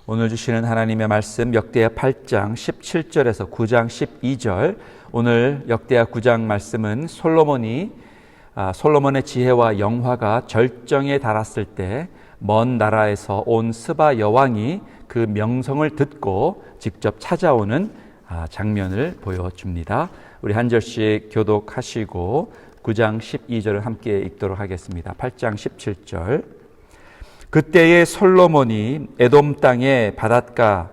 오늘 주시는 하나님의 말씀 역대하 8장 17절에서 9장 12절. 오늘 역대하 9장 말씀은 솔로몬의 지혜와 영화가 절정에 달았을 때 먼 나라에서 온 스바 여왕이 그 명성을 듣고 직접 찾아오는 장면을 보여줍니다. 우리 한 절씩 교독하시고 9장 12절을 함께 읽도록 하겠습니다. 8장 17절. 그때에 솔로몬이 에돔 땅의 바닷가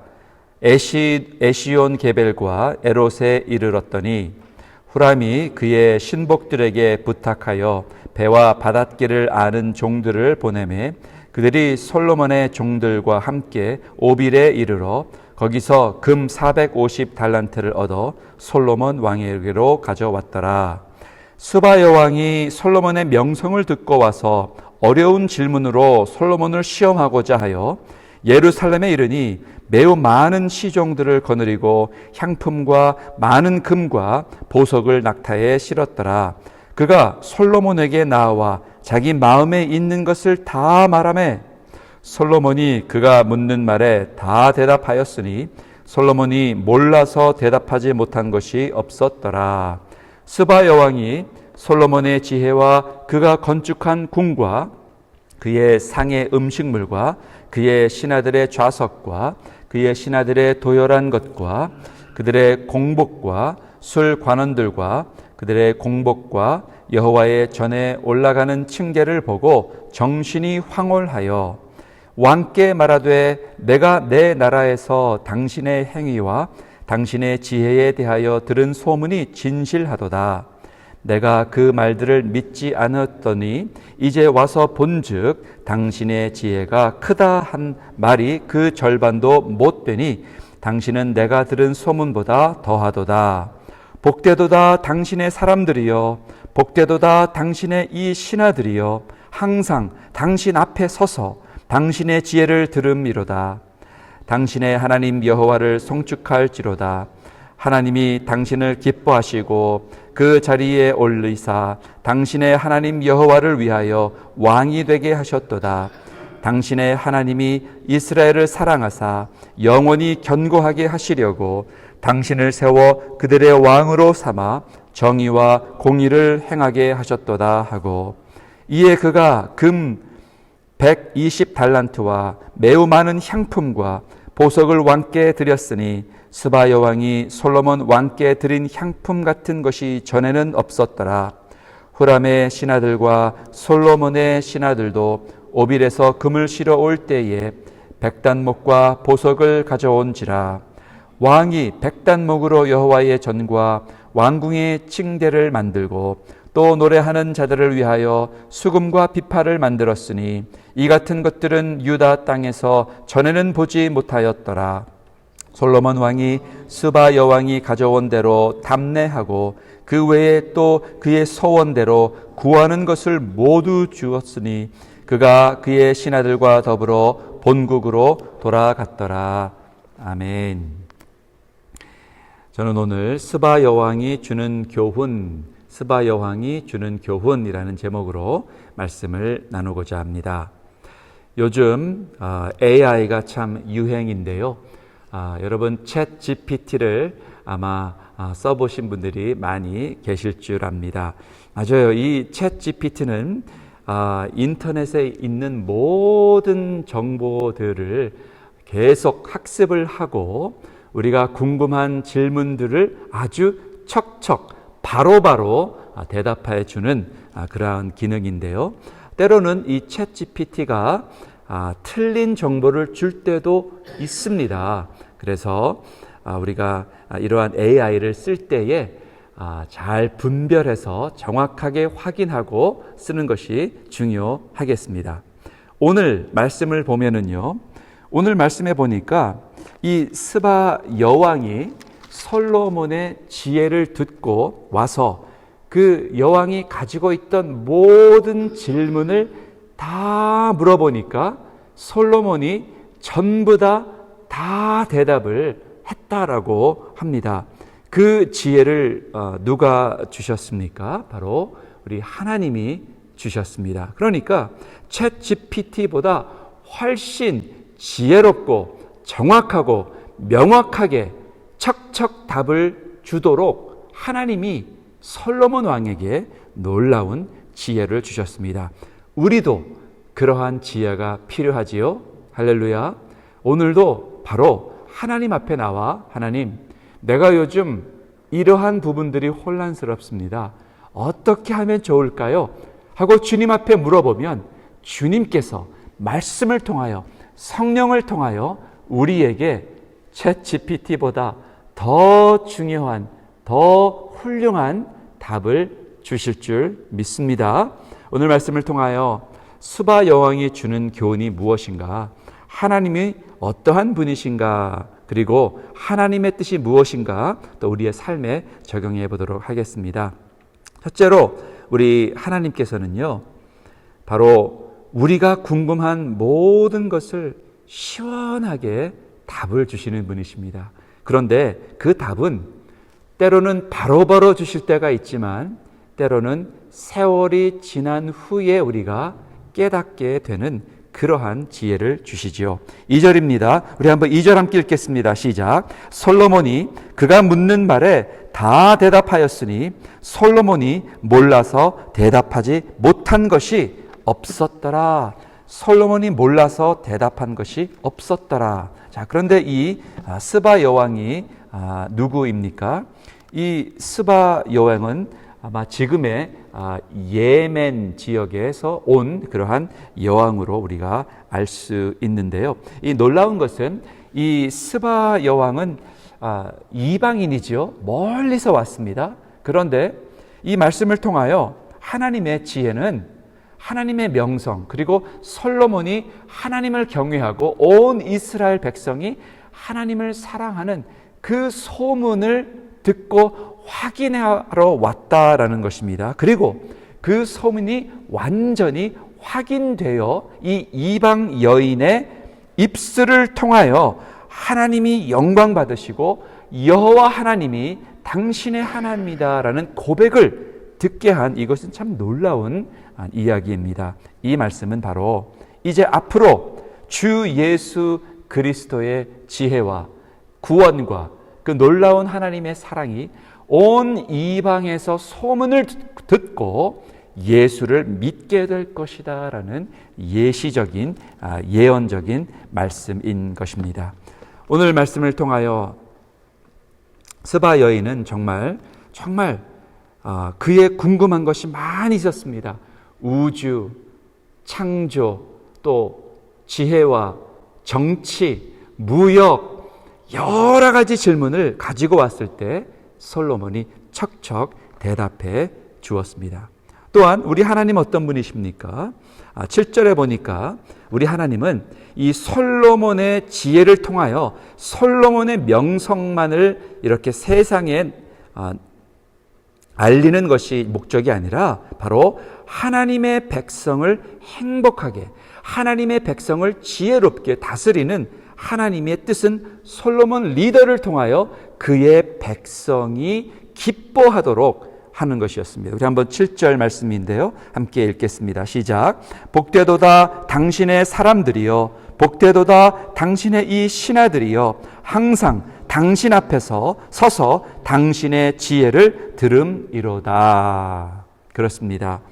에시온 게벨과 에롯에 이르렀더니 후람이 그의 신복들에게 부탁하여 배와 바닷길을 아는 종들을 보내매 그들이 솔로몬의 종들과 함께 오빌에 이르러 거기서 금 450달란트를 얻어 솔로몬 왕에게로 가져왔더라. 스바 여왕이 솔로몬의 명성을 듣고 와서 어려운 질문으로 솔로몬을 시험하고자 하여 예루살렘에 이르니 매우 많은 시종들을 거느리고 향품과 많은 금과 보석을 낙타에 실었더라. 그가 솔로몬에게 나와 자기 마음에 있는 것을 다 말하매 솔로몬이 그가 묻는 말에 다 대답하였으니 솔로몬이 몰라서 대답하지 못한 것이 없었더라. 스바 여왕이 솔로몬의 지혜와 그가 건축한 궁과 그의 상의 음식물과 그의 신하들의 좌석과 그의 신하들의 도열한 것과 그들의 공복과 술 관원들과 그들의 공복과 여호와의 전에 올라가는 층계를 보고 정신이 황홀하여 왕께 말하되 내가 내 나라에서 당신의 행위와 당신의 지혜에 대하여 들은 소문이 진실하도다. 내가 그 말들을 믿지 않았더니 이제 와서 본즉 당신의 지혜가 크다 한 말이 그 절반도 못 되니 당신은 내가 들은 소문보다 더하도다. 복되도다 당신의 사람들이여, 복되도다 당신의 이 신하들이여, 항상 당신 앞에 서서 당신의 지혜를 들음이로다. 당신의 하나님 여호와를 송축할지로다. 하나님이 당신을 기뻐하시고 그 자리에 올리사 당신의 하나님 여호와를 위하여 왕이 되게 하셨도다. 당신의 하나님이 이스라엘을 사랑하사 영원히 견고하게 하시려고 당신을 세워 그들의 왕으로 삼아 정의와 공의를 행하게 하셨도다 하고, 이에 그가 금 120달란트와 매우 많은 향품과 보석을 왕께 드렸으니 스바 여왕이 솔로몬 왕께 드린 향품 같은 것이 전에는 없었더라. 후람의 신하들과 솔로몬의 신하들도 오빌에서 금을 실어 올 때에 백단목과 보석을 가져온지라. 왕이 백단목으로 여호와의 전과 왕궁의 층대를 만들고 또 노래하는 자들을 위하여 수금과 비파를 만들었으니 이 같은 것들은 유다 땅에서 전에는 보지 못하였더라. 솔로몬 왕이 스바 여왕이 가져온 대로 담내하고 그 외에 또 그의 소원대로 구하는 것을 모두 주었으니 그가 그의 신하들과 더불어 본국으로 돌아갔더라. 아멘. 저는 오늘 스바 여왕이 주는 교훈이라는 제목으로 말씀을 나누고자 합니다. 요즘 AI가 참 유행인데요. 여러분 챗 GPT를 아마 써보신 분들이 많이 계실 줄 압니다. 맞아요. 이 챗 GPT는 인터넷에 있는 모든 정보들을 계속 학습을 하고 우리가 궁금한 질문들을 아주 척척 바로바로 대답해 주는 그러한 기능인데요. 때로는 이 챗 GPT가 틀린 정보를 줄 때도 있습니다. 그래서 우리가 이러한 AI를 쓸 때에 잘 분별해서 정확하게 확인하고 쓰는 것이 중요하겠습니다. 오늘 말씀을 보면은요, 오늘 말씀에 보니까 이 스바 여왕이 솔로몬의 지혜를 듣고 와서 그 여왕이 가지고 있던 모든 질문을 다 물어보니까 솔로몬이 전부 다 대답을 했다라고 합니다. 그 지혜를 누가 주셨습니까? 바로 우리 하나님이 주셨습니다. 그러니까 챗 GPT보다 훨씬 지혜롭고 정확하고 명확하게 척척 답을 주도록 하나님이 솔로몬 왕에게 놀라운 지혜를 주셨습니다. 우리도 그러한 지혜가 필요하지요. 할렐루야. 오늘도 바로 하나님 앞에 나와 하나님, 내가 요즘 이러한 부분들이 혼란스럽습니다. 어떻게 하면 좋을까요? 하고 주님 앞에 물어보면 주님께서 말씀을 통하여 성령을 통하여 우리에게 챗GPT보다 더 중요한, 더 훌륭한 답을 주실 줄 믿습니다. 오늘 말씀을 통하여 스바 여왕이 주는 교훈이 무엇인가? 하나님이 어떠한 분이신가? 그리고 하나님의 뜻이 무엇인가? 또 우리의 삶에 적용해 보도록 하겠습니다. 첫째로 우리 하나님께서는요, 바로 우리가 궁금한 모든 것을 시원하게 답을 주시는 분이십니다. 그런데 그 답은 때로는 바로바로 주실 때가 있지만 때로는 세월이 지난 후에 우리가 깨닫게 되는 그러한 지혜를 주시지요. 2절입니다. 우리 한번 2절 함께 읽겠습니다. 시작. 솔로몬이 그가 묻는 말에 다 대답하였으니 솔로몬이 몰라서 대답하지 못한 것이 없었더라. 솔로몬이 몰라서 대답한 것이 없었더라. 자, 그런데 이 스바 여왕이 누구입니까? 이 스바 여왕은 아마 지금의 예멘 지역에서 온 그러한 여왕으로 우리가 알 수 있는데요. 이 놀라운 것은 이 스바 여왕은 이방인이지요. 멀리서 왔습니다. 그런데 이 말씀을 통하여 하나님의 지혜는 하나님의 명성, 그리고 솔로몬이 하나님을 경외하고 온 이스라엘 백성이 하나님을 사랑하는 그 소문을 듣고 확인하러 왔다라는 것입니다. 그리고 그 소문이 완전히 확인되어 이 이방 여인의 입술을 통하여 하나님이 영광 받으시고 여호와 하나님이 당신의 하나님이다라는 고백을 듣게 한 이것은 참 놀라운 이야기입니다. 이 말씀은 바로 이제 앞으로 주 예수 그리스도의 지혜와 구원과 그 놀라운 하나님의 사랑이 온 이방에서 소문을 듣고 예수를 믿게 될 것이다 라는 예시적인 예언적인 말씀인 것입니다. 오늘 말씀을 통하여 스바 여인은 정말 그의 궁금한 것이 많이 있었습니다. 우주, 창조, 또 지혜와 정치, 무역, 여러 가지 질문을 가지고 왔을 때 솔로몬이 척척 대답해 주었습니다. 또한 우리 하나님 어떤 분이십니까? 7절에 보니까 우리 하나님은 이 솔로몬의 지혜를 통하여 솔로몬의 명성만을 이렇게 세상에 알리는 것이 목적이 아니라 바로 하나님의 백성을 행복하게, 하나님의 백성을 지혜롭게 다스리는 하나님의 뜻은 솔로몬 리더를 통하여 그의 백성이 기뻐하도록 하는 것이었습니다. 우리 한번 7절 말씀인데요. 함께 읽겠습니다. 시작. 복되도다 당신의 사람들이여, 복되도다 당신의 이 신하들이여, 항상 당신 앞에서 서서 당신의 지혜를 들음이로다. 그렇습니다.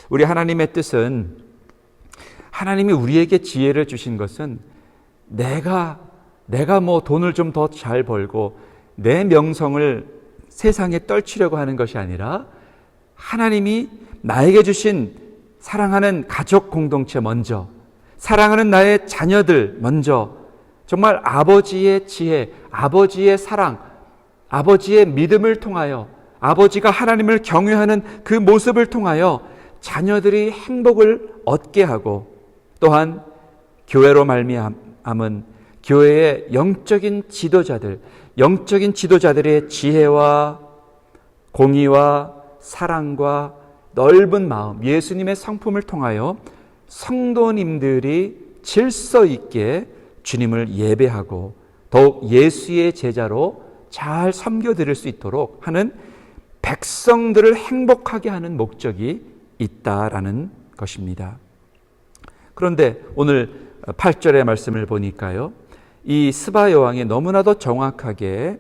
우리 하나님의 뜻은, 하나님이 우리에게 지혜를 주신 것은 내가 뭐 돈을 좀 더 잘 벌고 내 명성을 세상에 떨치려고 하는 것이 아니라 하나님이 나에게 주신 사랑하는 가족 공동체 먼저, 사랑하는 나의 자녀들 먼저, 정말 아버지의 지혜, 아버지의 사랑, 아버지의 믿음을 통하여, 아버지가 하나님을 경외하는 그 모습을 통하여 자녀들이 행복을 얻게 하고, 또한 교회로 말미암은 교회의 영적인 지도자들의 지혜와 공의와 사랑과 넓은 마음, 예수님의 성품을 통하여 성도님들이 질서 있게 주님을 예배하고 더욱 예수의 제자로 잘 섬겨드릴 수 있도록 하는 백성들을 행복하게 하는 목적이 있다라는 것입니다. 그런데 오늘 8절의 말씀을 보니까요, 이 스바 여왕이 너무나도 정확하게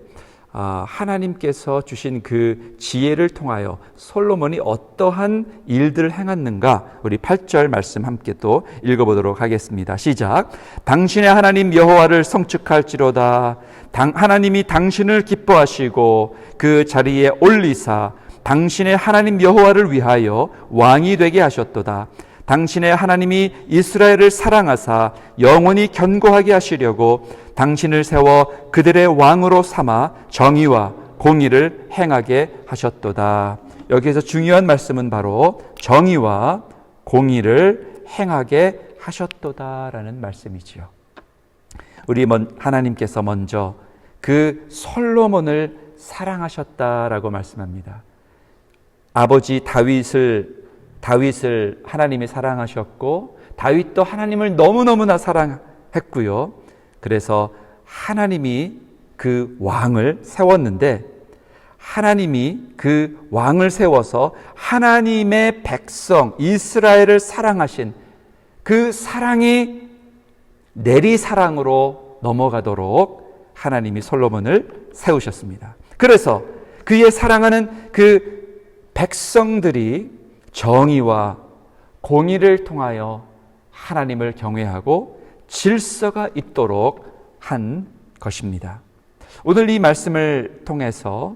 하나님께서 주신 그 지혜를 통하여 솔로몬이 어떠한 일들을 행했는가, 우리 8절 말씀 함께 또 읽어보도록 하겠습니다. 시작. 당신의 하나님 여호와를 성축할지로다. 하나님이 당신을 기뻐하시고 그 자리에 올리사 당신의 하나님 여호와를 위하여 왕이 되게 하셨도다. 당신의 하나님이 이스라엘을 사랑하사 영원히 견고하게 하시려고 당신을 세워 그들의 왕으로 삼아 정의와 공의를 행하게 하셨도다. 여기에서 중요한 말씀은 바로 정의와 공의를 행하게 하셨도다라는 말씀이지요. 우리 하나님께서 먼저 그 솔로몬을 사랑하셨다라고 말씀합니다. 아버지 다윗을 하나님이 사랑하셨고, 다윗도 하나님을 너무너무나 사랑했고요. 그래서 하나님이 그 왕을 세웠는데, 하나님이 그 왕을 세워서 하나님의 백성 이스라엘을 사랑하신 그 사랑이 내리사랑으로 넘어가도록 하나님이 솔로몬을 세우셨습니다. 그래서 그의 사랑하는 그 백성들이 정의와 공의를 통하여 하나님을 경외하고 질서가 있도록 한 것입니다. 오늘 이 말씀을 통해서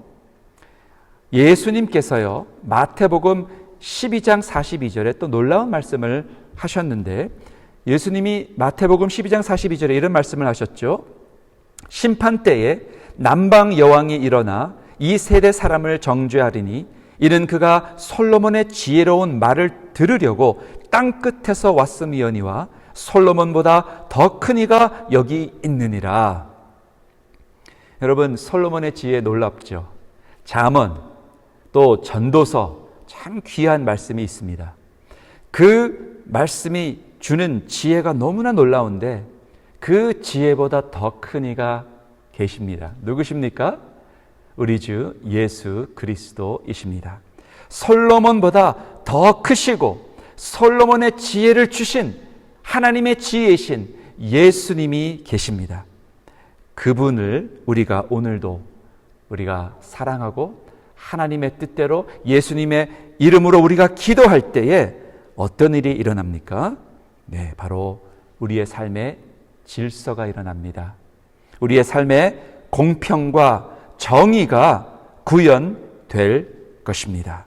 예수님께서요, 마태복음 12장 42절에 또 놀라운 말씀을 하셨는데, 예수님이 마태복음 12장 42절에 이런 말씀을 하셨죠. 심판 때에 남방 여왕이 일어나 이 세대 사람을 정죄하리니 이는 그가 솔로몬의 지혜로운 말을 들으려고 땅 끝에서 왔음이거니와 솔로몬보다 더 큰 이가 여기 있느니라. 여러분, 솔로몬의 지혜 놀랍죠. 잠언 또 전도서 참 귀한 말씀이 있습니다. 그 말씀이 주는 지혜가 너무나 놀라운데 그 지혜보다 더 큰 이가 계십니다. 누구십니까? 우리 주 예수 그리스도이십니다. 솔로몬보다 더 크시고 솔로몬의 지혜를 주신 하나님의 지혜이신 예수님이 계십니다. 그분을 우리가 오늘도 우리가 사랑하고 하나님의 뜻대로 예수님의 이름으로 우리가 기도할 때에 어떤 일이 일어납니까? 네, 바로 우리의 삶에 질서가 일어납니다. 우리의 삶에 공평과 정의가 구현될 것입니다.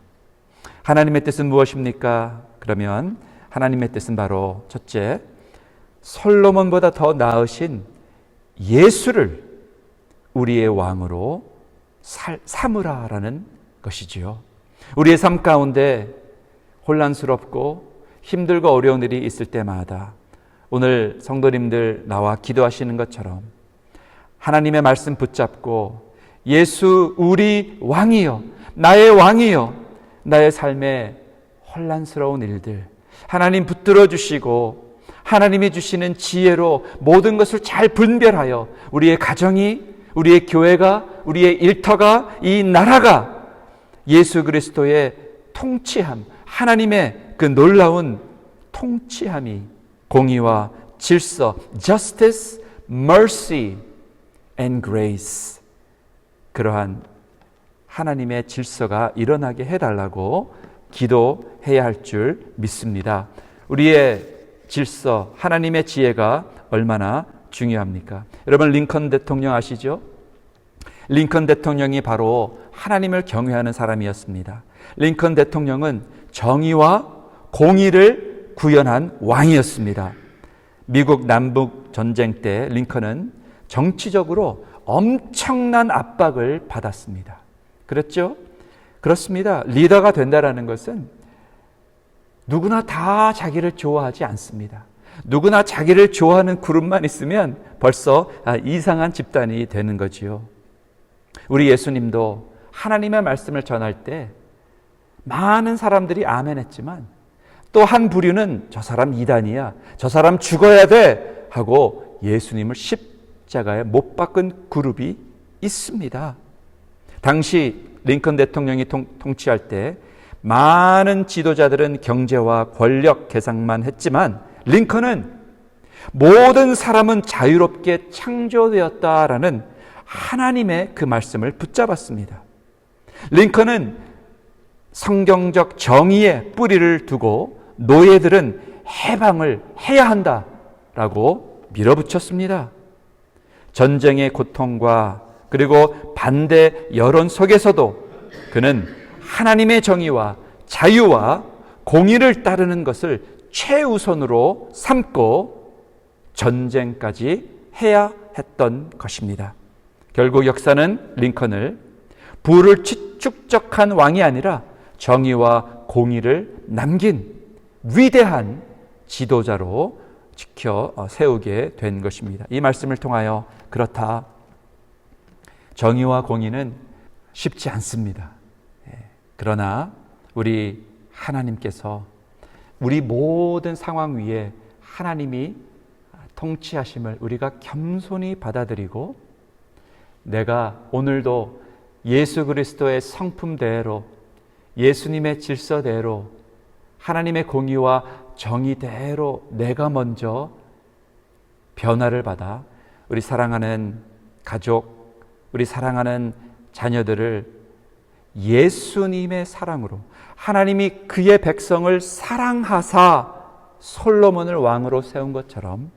하나님의 뜻은 무엇입니까? 그러면 하나님의 뜻은 바로 첫째, 솔로몬보다 더 나으신 예수를 우리의 왕으로 삼으라라는 것이지요. 우리의 삶 가운데 혼란스럽고 힘들고 어려운 일이 있을 때마다 오늘 성도님들 나와 기도하시는 것처럼 하나님의 말씀 붙잡고 예수 우리 왕이여, 나의 왕이여, 나의 삶에 혼란스러운 일들 하나님 붙들어 주시고 하나님이 주시는 지혜로 모든 것을 잘 분별하여 우리의 가정이, 우리의 교회가, 우리의 일터가, 이 나라가 예수 그리스도의 통치함, 하나님의 그 놀라운 통치함이 공의와 질서, justice, mercy and grace, 그러한 하나님의 질서가 일어나게 해달라고 기도해야 할 줄 믿습니다. 우리의 질서, 하나님의 지혜가 얼마나 중요합니까? 여러분, 링컨 대통령 아시죠? 링컨 대통령이 바로 하나님을 경외하는 사람이었습니다. 링컨 대통령은 정의와 공의를 구현한 왕이었습니다. 미국 남북 전쟁 때 링컨은 정치적으로 엄청난 압박을 받았습니다. 그렇죠? 그렇습니다. 리더가 된다는 것은 누구나 다 자기를 좋아하지 않습니다. 누구나 자기를 좋아하는 그룹만 있으면 벌써 이상한 집단이 되는 거지요. 우리 예수님도 하나님의 말씀을 전할 때 많은 사람들이 아멘 했지만 또 한 부류는 저 사람 이단이야, 저 사람 죽어야 돼 하고 예수님을 십자가에 못 박은 그룹이 있습니다. 당시 링컨 대통령이 통치할 때 많은 지도자들은 경제와 권력 계산만 했지만 링컨은 모든 사람은 자유롭게 창조되었다라는 하나님의 그 말씀을 붙잡았습니다. 링컨은 성경적 정의에 뿌리를 두고 노예들은 해방을 해야 한다라고 밀어붙였습니다. 전쟁의 고통과 그리고 반대 여론 속에서도 그는 하나님의 정의와 자유와 공의를 따르는 것을 최우선으로 삼고 전쟁까지 해야 했던 것입니다. 결국 역사는 링컨을 부를 축적한 왕이 아니라 정의와 공의를 남긴 위대한 지도자로 세우게 된 것입니다. 이 말씀을 통하여 그렇다. 정의와 공의는 쉽지 않습니다. 그러나 우리 하나님께서 우리 모든 상황 위에 하나님이 통치하심을 우리가 겸손히 받아들이고 내가 오늘도 예수 그리스도의 성품대로 예수님의 질서대로 하나님의 공의와 정의대로 내가 먼저 변화를 받아 우리 사랑하는 가족, 우리 사랑하는 자녀들을 예수님의 사랑으로 하나님이 그의 백성을 사랑하사 솔로몬을 왕으로 세운 것처럼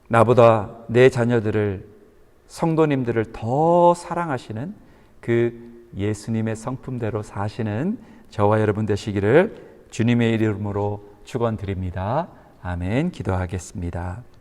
나보다 내 자녀들을 성도님들을 더 사랑하시는 그 예수님의 성품대로 사시는 저와 여러분 되시기를 주님의 이름으로 축원드립니다. 아멘. 기도하겠습니다.